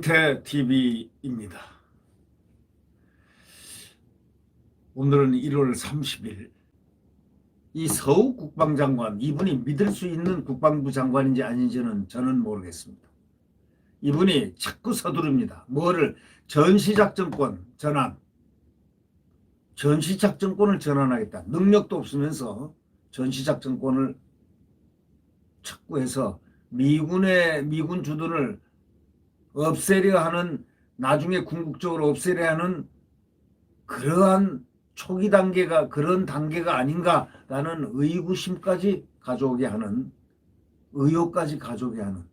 TV입니다. 오늘은 1월 30일. 이 서욱 국방장관, 이분이 믿을 수 있는 국방부 장관인지 아닌지는 저는 모르겠습니다. 이분이 자꾸 서두릅니다. 뭐를 전시작전권 전환, 전시작전권을 전환하겠다. 능력도 없으면서 전시작전권을 자꾸 해서 미군 주둔을 없애려 하는, 나중에 궁극적으로 없애려 하는 그러한 초기 단계가 그런 단계가 아닌가라는 의구심까지 가져오게 하는, 의혹까지 가져오게 하는,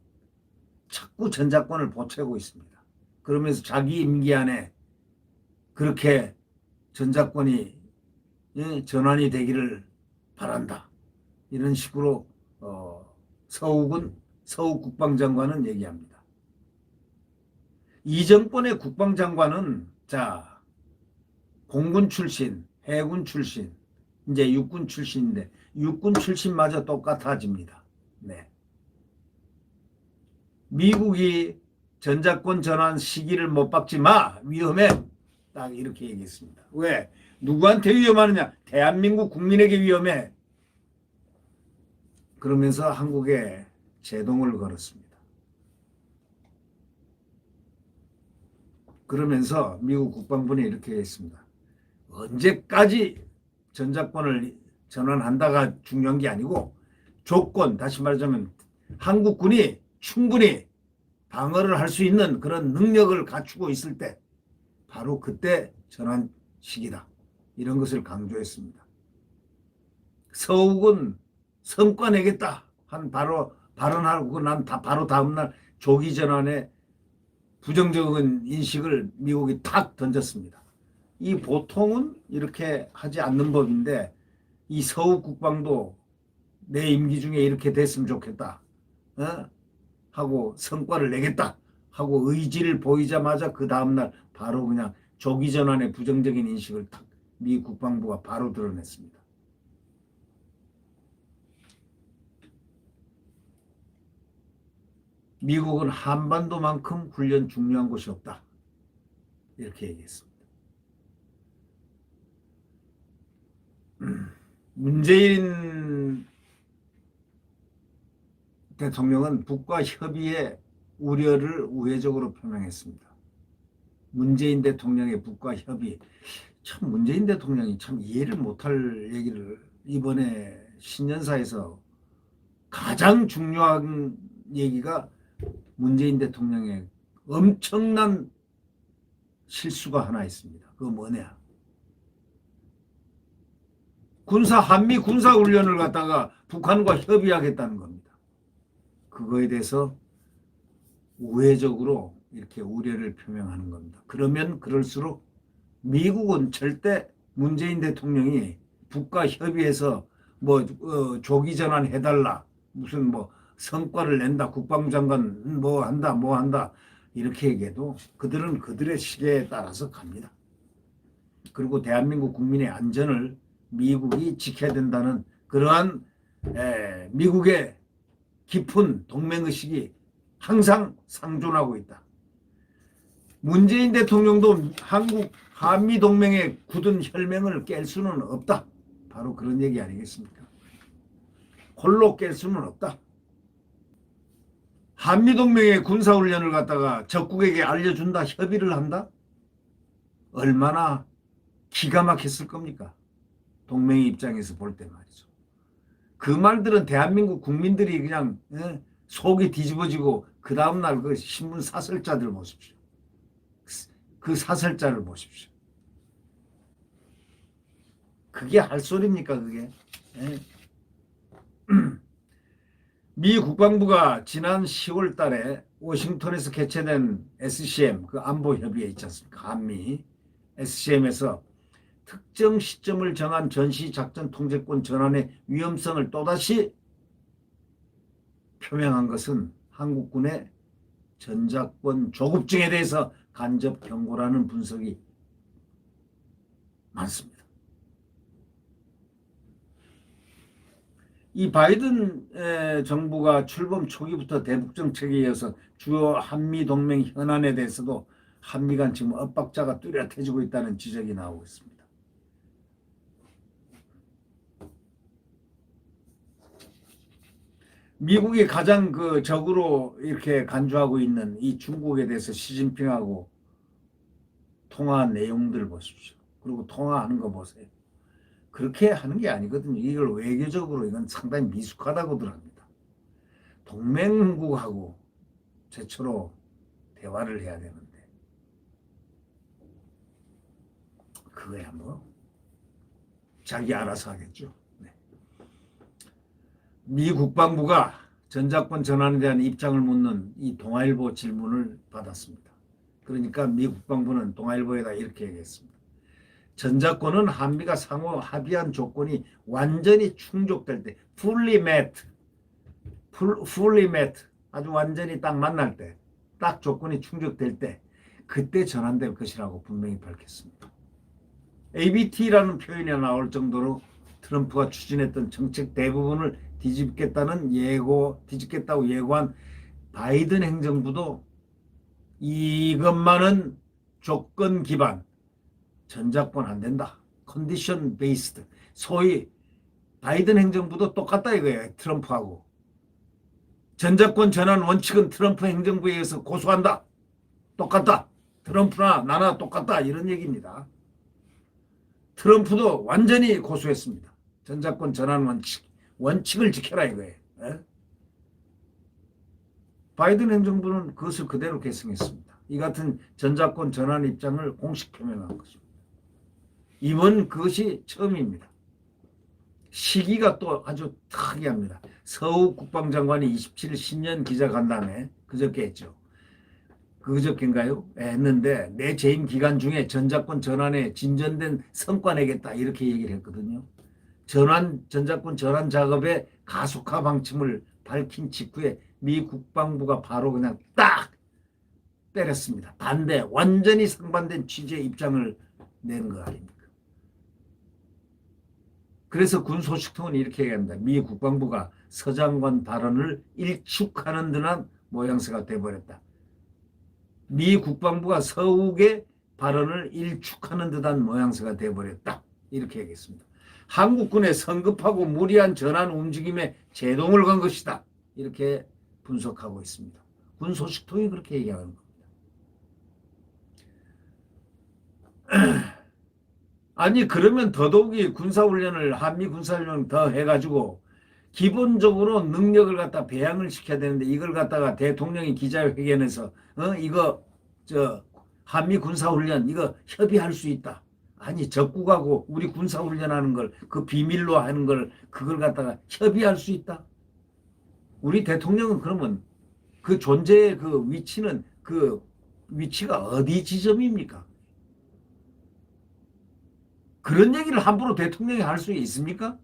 자꾸 전작권을 보채고 있습니다. 그러면서 자기 임기 안에 그렇게 전작권이 전환이 되기를 바란다, 이런 식으로 서욱 국방장관은 얘기합니다. 이 정권의 국방장관은 공군 출신, 해군 출신, 이제 육군 출신인데 육군 출신마저 똑같아집니다. 네. 미국이 전작권 전환 시기를 못 박지 마, 위험해, 딱 이렇게 얘기했습니다. 왜? 누구한테 위험하느냐? 대한민국 국민에게 위험해. 그러면서 한국에 제동을 걸었습니다. 그러면서 미국 국방부는 이렇게 했습니다. 언제까지 전작권을 전환한다가 중요한 게 아니고, 조건, 다시 말하자면 한국군이 충분히 방어를 할 수 있는 그런 능력을 갖추고 있을 때, 바로 그때 전환 시기다, 이런 것을 강조했습니다. 서욱은 성과 내겠다 한 바로 발언하고 난 바로 다음날 조기 전환에 부정적인 인식을 미국이 탁 던졌습니다. 이 보통은 이렇게 하지 않는 법인데, 이 서욱 국방도 내 임기 중에 이렇게 됐으면 좋겠다, 하고 성과를 내겠다 하고 의지를 보이자마자 그 다음날 바로 그냥 조기 전환의 부정적인 인식을 탁 미 국방부가 바로 드러냈습니다. 미국은 한반도만큼 훈련 중요한 곳이 없다, 이렇게 얘기했습니다. 문재인 대통령은 북과 협의에 우려를 우회적으로 표명했습니다. 문재인 대통령의 북과 협의, 참 문재인 대통령이 참 이해를 못할 얘기를 이번에 신년사에서 가장 중요한 얘기가, 문재인 대통령의 엄청난 실수가 하나 있습니다. 그거 뭐냐? 한미 군사훈련을 갖다가 북한과 협의하겠다는 겁니다. 그거에 대해서 우회적으로 이렇게 우려를 표명하는 겁니다. 그러면 그럴수록 미국은 절대 문재인 대통령이 북과 협의해서 조기 전환 해달라, 무슨 성과를 낸다, 국방부 장관 뭐 한다 이렇게 얘기해도 그들은 그들의 시계에 따라서 갑니다. 그리고 대한민국 국민의 안전을 미국이 지켜야 된다는 그러한 미국의 깊은 동맹의식이 항상 상존하고 있다. 문재인 대통령도 한미동맹의 굳은 혈맹을 깰 수는 없다, 바로 그런 얘기 아니겠습니까? 홀로 깰 수는 없다. 한미동맹의 군사훈련을 갖다가 적국에게 알려준다, 협의를 한다? 얼마나 기가 막혔을 겁니까? 동맹의 입장에서 볼 때 말이죠. 그 말들은 대한민국 국민들이 그냥 속이 뒤집어지고 그 다음날 그 신문 사설자들 보십시오. 그 사설자를 보십시오. 그게 할 소리입니까, 그게? 미 국방부가 지난 10월 달에 워싱턴에서 개최된 SCM, 그 안보 협의회 있지 않습니까? 한미 SCM에서 특정 시점을 정한 전시작전 통제권 전환의 위험성을 또다시 표명한 것은 한국군의 전작권 조급증에 대해서 간접 경고라는 분석이 많습니다. 이 바이든 정부가 출범 초기부터 대북 정책에 이어서 주요 한미 동맹 현안에 대해서도 한미 간 지금 엇박자가 뚜렷해지고 있다는 지적이 나오고 있습니다. 미국이 가장 그 적으로 이렇게 간주하고 있는 이 중국에 대해서 시진핑하고 통화한 내용들 보십시오. 그리고 통화하는 거 보세요. 그렇게 하는 게 아니거든요. 이걸 외교적으로 이건 상당히 미숙하다고들 합니다. 동맹국하고 최초로 대화를 해야 되는데 그거야 뭐 자기 알아서 하겠죠. 네. 미 국방부가 전작권 전환에 대한 입장을 묻는 이 동아일보 질문을 받았습니다. 그러니까 미 국방부는 동아일보에다 이렇게 얘기했습니다. 전작권은 한미가 상호 합의한 조건이 완전히 충족될 때 fully met 아주 완전히 딱 만날 때 딱 조건이 충족될 때 그때 전환될 것이라고 분명히 밝혔습니다. ABT라는 표현이 나올 정도로 트럼프가 추진했던 정책 대부분을 뒤집겠다고 예고한 바이든 행정부도 이것만은 조건 기반 전작권 안 된다. 컨디션 베이스드. 소위 바이든 행정부도 똑같다 이거예요. 트럼프하고. 전작권 전환 원칙은 트럼프 행정부에 의해서 고수한다. 똑같다. 트럼프나 나나 똑같다. 이런 얘기입니다. 트럼프도 완전히 고수했습니다. 전작권 전환 원칙을 지켜라 이거예요. 에? 바이든 행정부는 그것을 그대로 계승했습니다. 이 같은 전작권 전환 입장을 공식 표명한 것입니다. 이번 그것이 처음입니다. 시기가 또 아주 특이합니다. 서욱 국방장관이 27일 신년 기자간담회 그저께 했죠. 그저께인가요? 했는데 내 재임 기간 중에 전작권 전환에 진전된 성과 내겠다 이렇게 얘기를 했거든요. 전작권 전환 작업의 가속화 방침을 밝힌 직후에 미 국방부가 바로 그냥 딱 때렸습니다. 반대, 완전히 상반된 취지의 입장을 낸 거 아닙니까? 그래서 군 소식통은 이렇게 얘기합니다. 미 국방부가 서 장관 발언을 일축하는 듯한 모양새가 돼버렸다. 미 국방부가 서욱의 발언을 일축하는 듯한 모양새가 돼버렸다. 이렇게 얘기했습니다. 한국군의 성급하고 무리한 전환 움직임에 제동을 건 것이다. 이렇게 분석하고 있습니다. 군 소식통이 그렇게 얘기하는 겁니다. 아니 그러면 더더욱이 군사훈련을 한미 군사훈련을 더 해가지고 기본적으로 능력을 갖다 배양을 시켜야 되는데 이걸 갖다가 대통령이 기자회견에서 이거 한미 군사훈련 이거 협의할 수 있다. 아니 적국하고 우리 군사훈련하는 걸 그 비밀로 하는 걸 그걸 갖다가 협의할 수 있다. 우리 대통령은 그러면 그 존재의 그 위치는 그 위치가 어디 지점입니까? 그런 얘기를 함부로 대통령이 할 수 있습니까?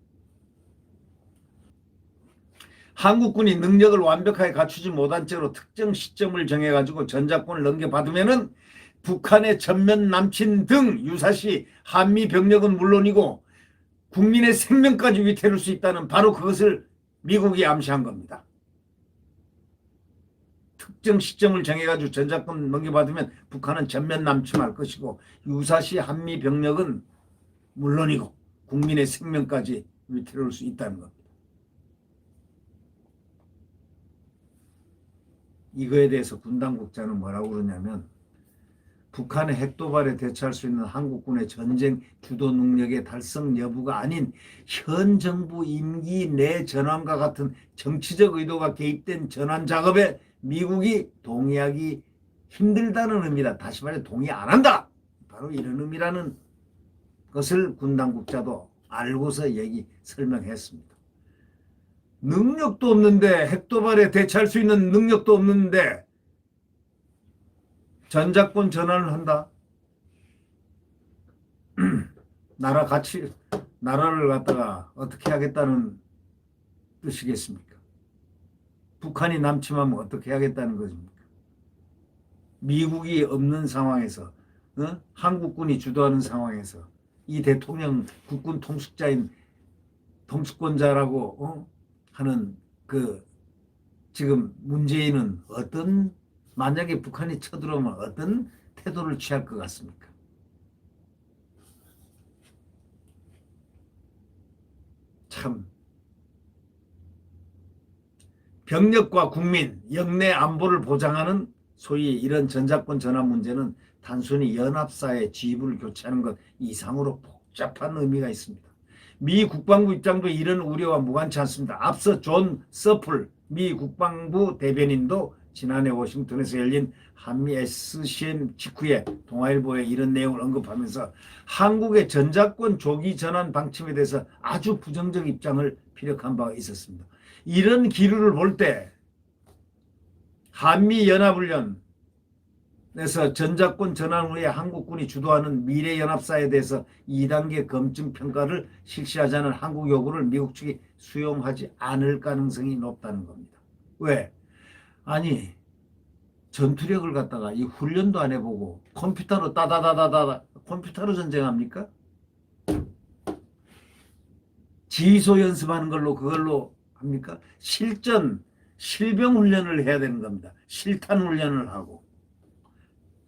한국군이 능력을 완벽하게 갖추지 못한 채로 특정 시점을 정해가지고 전작권을 넘겨받으면은 북한의 전면 남친 등 유사시 한미 병력은 물론이고 국민의 생명까지 위태로울 수 있다는 바로 그것을 미국이 암시한 겁니다. 특정 시점을 정해가지고 전작권 넘겨받으면 북한은 전면 남침할 것이고 유사시 한미 병력은 물론이고 국민의 생명까지 위태로울 수 있다는 겁니다. 이거에 대해서 군 당국자는 뭐라고 그러냐면 북한의 핵도발에 대처할 수 있는 한국군의 전쟁 주도 능력의 달성 여부가 아닌 현 정부 임기 내 전환과 같은 정치적 의도가 개입된 전환 작업에 미국이 동의하기 힘들다는 의미다. 다시 말해 동의 안 한다. 바로 이런 의미라는 것을 군 당국자도 알고서 설명했습니다. 능력도 없는데 핵도발에 대처할 수 있는 능력도 없는데 전작권 전환을 한다. 나라를 갖다가 어떻게 하겠다는 뜻이겠습니까? 북한이 남침하면 어떻게 하겠다는 것입니까? 미국이 없는 상황에서 한국군이 주도하는 상황에서 이 대통령 국군 통수권자라고 하는 그 지금 문재인은 만약에 북한이 쳐들어오면 어떤 태도를 취할 것 같습니까? 참 병력과 국민, 영내 안보를 보장하는 소위 이런 전작권 전환 문제는 단순히 연합사의 지휘부를 교체하는 것 이상으로 복잡한 의미가 있습니다. 미 국방부 입장도 이런 우려와 무관치 않습니다. 앞서 존 서플 미 국방부 대변인도 지난해 워싱턴에서 열린 한미 SCM 직후에 동아일보에 이런 내용을 언급하면서 한국의 전작권 조기 전환 방침에 대해서 아주 부정적 입장을 피력한 바가 있었습니다. 이런 기류를 볼 때 한미연합훈련에서 전작권 전환 후에 한국군이 주도하는 미래연합사에 대해서 2단계 검증 평가를 실시하자는 한국 요구를 미국 측이 수용하지 않을 가능성이 높다는 겁니다. 왜? 아니 전투력을 갖다가 이 훈련도 안 해보고 컴퓨터로 따다다다다 컴퓨터로 전쟁합니까? 지휘소 연습하는 걸로 그걸로 합니까? 실병 훈련을 해야 되는 겁니다. 실탄 훈련을 하고.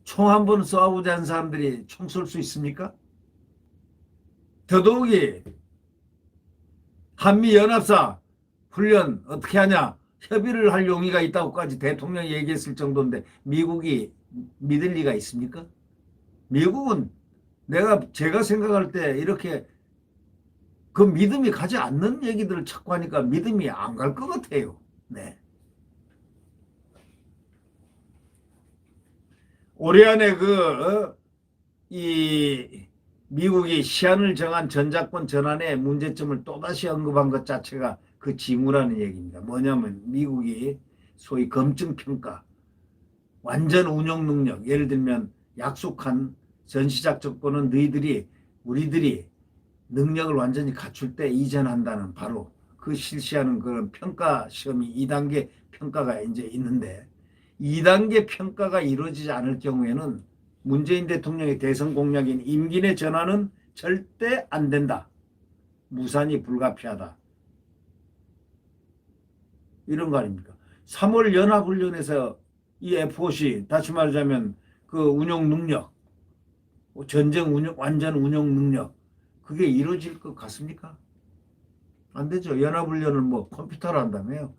총 한 번 쏘아보지 않은 사람들이 총 쏠 수 있습니까? 더더욱이 한미연합사 훈련 어떻게 하냐 협의를 할 용의가 있다고까지 대통령이 얘기했을 정도인데 미국이 믿을 리가 있습니까? 미국은 제가 생각할 때 이렇게 그 믿음이 가지 않는 얘기들을 자꾸 하니까 믿음이 안 갈 것 같아요. 네. 올해 안에 이 미국이 시한을 정한 전작권 전환의 문제점을 또다시 언급한 것 자체가 그 징후라는 얘기입니다. 뭐냐면 미국이 소위 검증평가, 완전 운용 능력, 예를 들면 약속한 전시작 적권은 우리들이 능력을 완전히 갖출 때 이전한다는 바로 그 실시하는 그런 평가 시험이 2단계 평가가 이제 있는데 2단계 평가가 이루어지지 않을 경우에는 문재인 대통령의 대선 공약인 임기 내 전환은 절대 안 된다. 무산이 불가피하다. 이런 거 아닙니까? 3월 연합훈련에서 이 F-4C 다시 말하자면 그 운용 능력, 전쟁 운용, 완전 운용 능력 그게 이루어질 것 같습니까? 안 되죠. 연합훈련을 뭐 컴퓨터로 한다며요.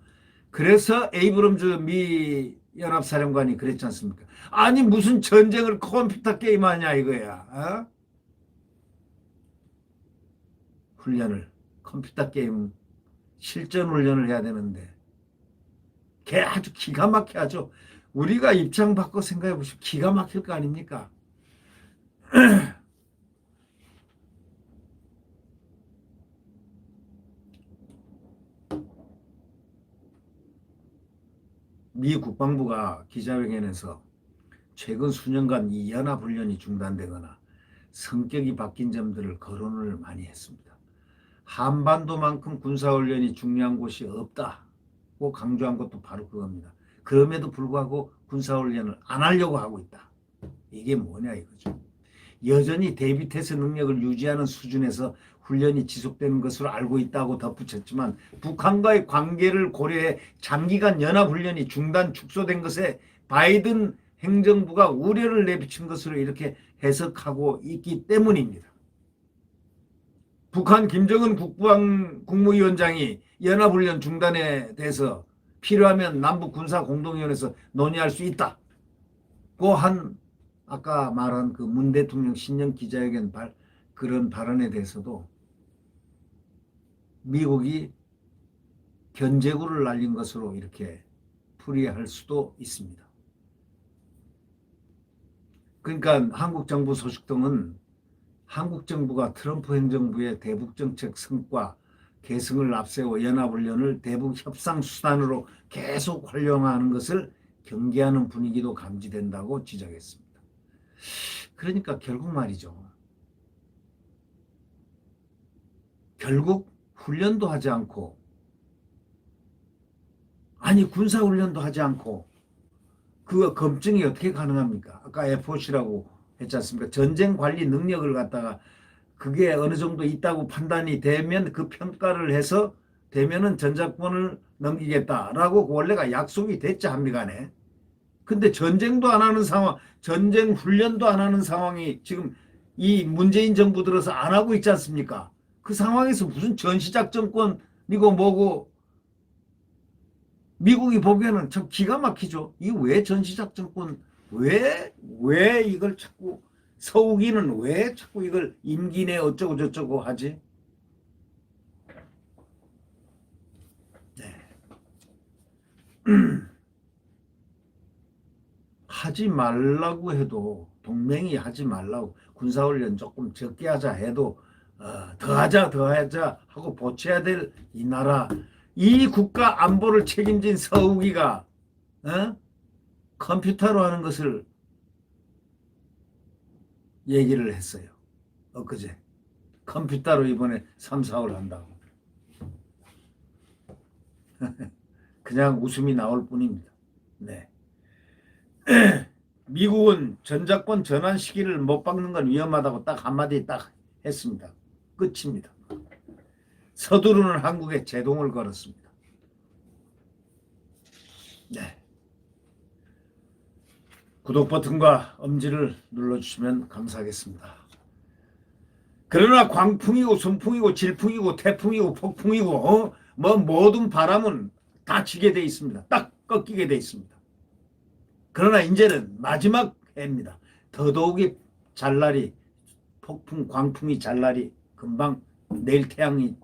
그래서 에이브럼즈 미 연합사령관이 그랬지 않습니까? 아니 무슨 전쟁을 컴퓨터 게임하냐 이거야. 어? 훈련을 컴퓨터 게임 실전 훈련을 해야 되는데 걔 아주 기가 막혀 하죠. 우리가 입장 바꿔 생각해 보시면 기가 막힐 거 아닙니까? 미 국방부가 기자회견에서 최근 수년간 이 연합훈련이 중단되거나 성격이 바뀐 점들을 거론을 많이 했습니다. 한반도만큼 군사훈련이 중요한 곳이 없다고 강조한 것도 바로 그겁니다. 그럼에도 불구하고 군사훈련을 안 하려고 하고 있다. 이게 뭐냐 이거죠. 여전히 대비태세 능력을 유지하는 수준에서 훈련이 지속되는 것으로 알고 있다고 덧붙였지만 북한과의 관계를 고려해 장기간 연합훈련이 중단 축소된 것에 바이든 행정부가 우려를 내비친 것으로 이렇게 해석하고 있기 때문입니다. 북한 김정은 국무위원장이 연합훈련 중단에 대해서 필요하면 남북군사공동위원회에서 논의할 수 있다고 한 아까 말한 그 문 대통령 신년 기자회견 그런 발언에 대해서도 미국이 견제구를 날린 것으로 이렇게 풀이할 수도 있습니다. 그러니까 한국 정부 소식 등은 한국 정부가 트럼프 행정부의 대북 정책 성과 계승을 앞세워 연합훈련을 대북 협상 수단으로 계속 활용하는 것을 경계하는 분위기도 감지된다고 지적했습니다. 그러니까 결국 말이죠. 결국 훈련도 하지 않고 군사훈련도 하지 않고 그 검증이 어떻게 가능합니까? 아까 F-4C라고 했지 않습니까? 전쟁 관리 능력을 갖다가 그게 어느 정도 있다고 판단이 되면 그 평가를 해서 되면은 전작권을 넘기겠다라고 원래가 약속이 됐죠, 한미 간에. 근데 전쟁도 안 하는 상황, 전쟁 훈련도 안 하는 상황이 지금 이 문재인 정부 들어서 안 하고 있지 않습니까? 그 상황에서 무슨 전시작전권이고 뭐고 미국이 보기에는 참 기가 막히죠. 이 왜 전시작전권, 왜 이걸 자꾸 서욱이는 왜 자꾸 이걸 임기 내 어쩌고 저쩌고 하지? 네. 하지 말라고 해도 동맹이 하지 말라고 군사훈련 조금 적게 하자 해도 더 하자 하고 보채야 될 이 나라 이 국가 안보를 책임진 서욱이가 어? 컴퓨터로 하는 것을 얘기를 했어요. 엊그제 컴퓨터로 이번에 3, 4월 한다고. 그냥 웃음이 나올 뿐입니다. 네. 미국은 전작권 전환 시기를 못 박는 건 위험하다고 딱 한마디 딱 했습니다. 끝입니다. 서두르는 한국에 제동을 걸었습니다. 네. 구독 버튼과 엄지를 눌러주시면 감사하겠습니다. 그러나 광풍이고 순풍이고 질풍이고 태풍이고 폭풍이고 뭐 모든 바람은 다 치게 돼 있습니다. 딱 꺾이게 돼 있습니다. 그러나 이제는 마지막 해입니다. 더더욱이 잘날이 폭풍 광풍이 잘날이 금방 내일 태양이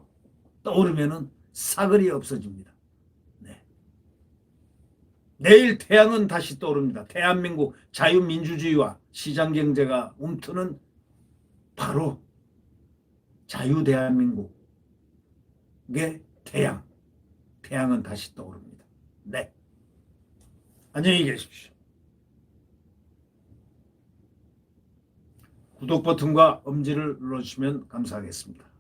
떠오르면은 사거리 없어집니다. 네. 내일 태양은 다시 떠오릅니다. 대한민국 자유민주주의와 시장경제가 움트는 바로 자유대한민국의 태양은 다시 떠오릅니다. 네. 안녕히 계십시오. 구독 버튼과 엄지를 눌러주시면 감사하겠습니다.